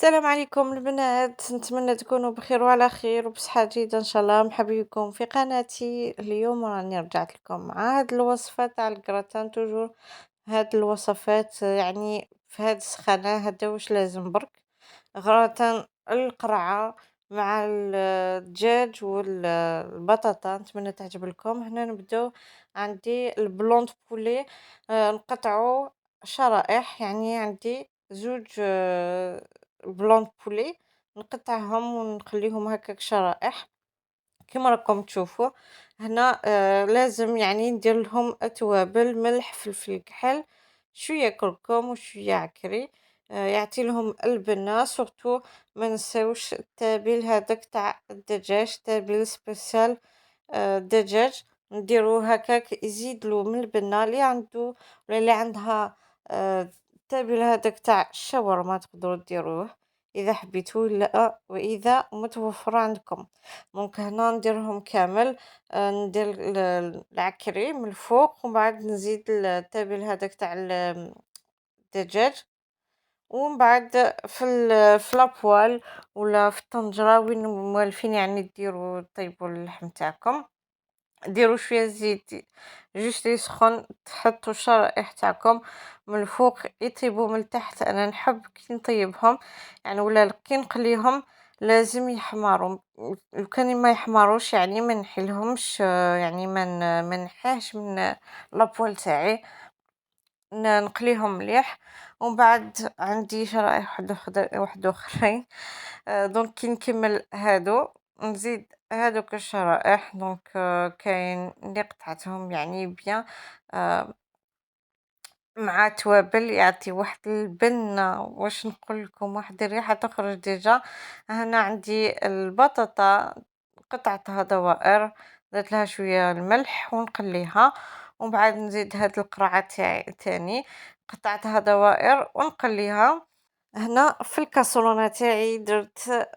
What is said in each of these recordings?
السلام عليكم البنات، نتمنى تكونوا بخير وعلى خير وبصحة جيدة ان شاء الله. مرحبا بكم في قناتي. اليوم راني رجعت لكم مع هاد الوصفة تاع الكراتان توجور. هاد الوصفات يعني في هاد السخانة هذا واش لازم برك غراتان القرعة مع الدجاج والبطاطا. نتمنى تعجب لكم. هنا نبداو. عندي البلوند بولي، نقطعو شرائح. يعني عندي زوج بلوند بولي نقطعهم ونخليهم هكاك شرائح كما راكم تشوفوا هنا. لازم يعني ندير لهم توابل ملح فلفل كحل شويه كركم وشويه عكري. يعطي لهم البنه سورتو. ما نساوش التابل هذاك تاع الدجاج، تابل سبيسيال دجاج. نديرو هكاك يزيد له من البنه اللي عنده ولا اللي عندها. التابل هذاك تاع الشاورما تقدروا ديروه اذا حبيتوا، لا واذا متوفر عندكم. دونك هنا نديرهم كامل. ندير العكري من الفوق ومن بعد نزيد التابل هذاك تاع الدجاج. ومن بعد في لابوال ولا في الطنجرة وين موالفين يعني ديروا طيبوا اللحم تاعكم. ديروا شويه زيت جوست يسخن، تحطوا الشرائح تاعكم من الفوق يطيبوا من التحت. انا نحب كي نطيبهم يعني ولا كي نقليهم لازم يحمروا. لو كان ما يحمروش يعني ما نحيلهمش، يعني ما نحيهش من لابوال تاعي. نقليهم مليح. ومن بعد عندي شرائح واحد اخرين. دونك كي نكمل هادو نزيد هادوك الشرائح. دونك كاين اللي قطعتهم يعني بيان مع توابل يعطي واحد البنة، واش نقول لكم، واحد الريحة تخرج ديجا. هنا عندي البطاطا قطعتها دوائر، درت لها شوية الملح ونقليها. ومن بعد نزيد هاد القرعة تاعي تاني قطعتها دوائر ونقليها. هنا في الكاسرونة تاعي درت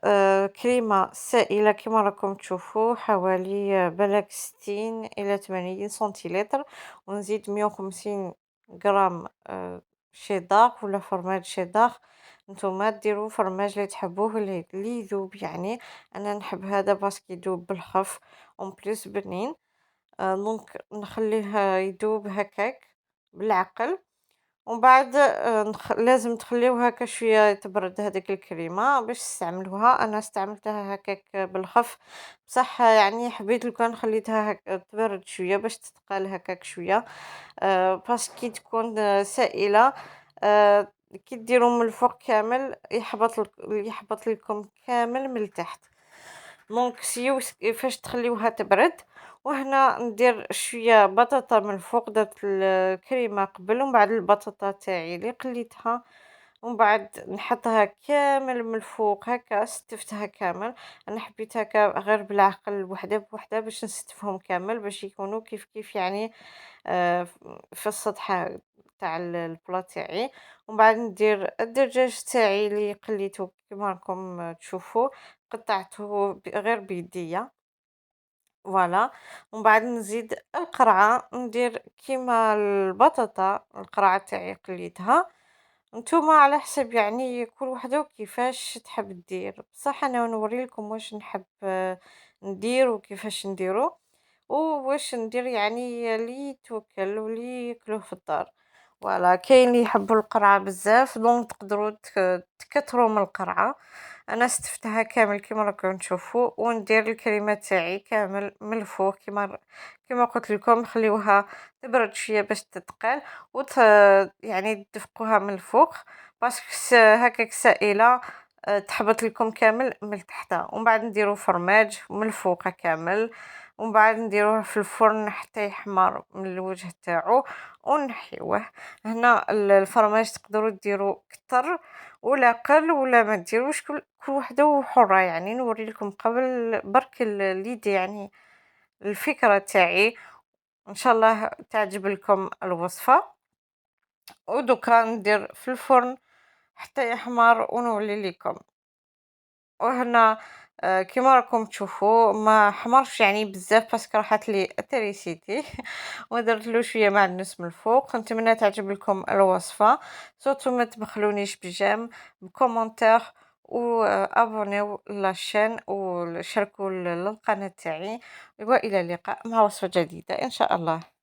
كريمة سائلة كما راكم تشوفوا حوالي بلاك 60 إلى 80 سنتيلتر. ونزيد 150 غرام شيدار ولا فرماج شيدار. نتوما ديروا فرماج اللي تحبوه اللي يذوب يعني. انا نحب هذا باسكو يذوب بالخف اون بليس بنين. دونك نخليه يذوب هكاك بالعقل. ومن بعد لازم تخليوها هكا شويه تبرد هذيك الكريمه باش تستعملوها. انا استعملتها هكاك بالخف، بصح يعني حبيت لو كان خليتها هكا تبرد شويه باش تتقال هكاك شويه. باسكو تكون سائله. كي ديروا من الفوق كامل يحبط لكم كامل من التحت. دونك سيو كيفاش تخليوها تبرد. وهنا ندير شويه بطاطا من الفوق، درت الكريمه قبل ومن بعد البطاطا تاعي اللي قليتها. ومن بعد نحطها كامل من الفوق هكا ستفتها كامل. انا حبيت هكا غير بالعقل وحده بوحده باش نستفهم كامل باش يكونوا كيف كيف يعني. آه، في السطح تاع البلا تاعي. ومن بعد ندير الدجاج تاعي اللي قليته كما راكم تشوفوا قطعته غير بيديا. فوالا. ومن بعد نزيد القرعة ندير كيما البطاطا القرعة تاعي قليتها. نتوما على حسب يعني كل وحده وكيفاش تحب دير، بصح انا نوري لكم واش نحب ندير وكيفاش نديرو وواش ندير يعني اللي توكل واللي ياكلوه في الدار. فوالا كاين اللي يحبوا القرعه بزاف دونك تقدروا تكثروا من القرعه. انا استفتها كامل كما راكم تشوفوا وندير الكريمه تاعي كامل من الفوق كما قلت لكم خليوها تبرد شويه باش تتقل يعني تدفقوها من الفوق باسكو هكاك سائله. تحبط لكم كامل من تحت. ومن بعد نديرو فرماج من الفوق كامل. ومن بعد نديروه في الفرن حتى يحمر من الوجه تاعو ونحيوه. هنا الفرماج تقدروا ديروا كتر ولا قل ولا ما ديروش، كل وحده وحره يعني. نوري لكم قبل برك اليد يعني الفكره تاعي. ان شاء الله تعجب لكم الوصفه. ودوكا ندير في الفرن حتى يحمر ونولي لكم. وهنا كيما راكم تشوفوا ما حمرش يعني بزاف باسكو راحت لي التريسيتي ودرت له شويه معدنوس من الفوق. نتمنى تعجب لكم الوصفه. صوتو ما تبخلونيش بجيم بكومونتير وأبونيو لاشين وشاركوا القناة تاعي، وإلى اللقاء مع وصفة جديدة إن شاء الله.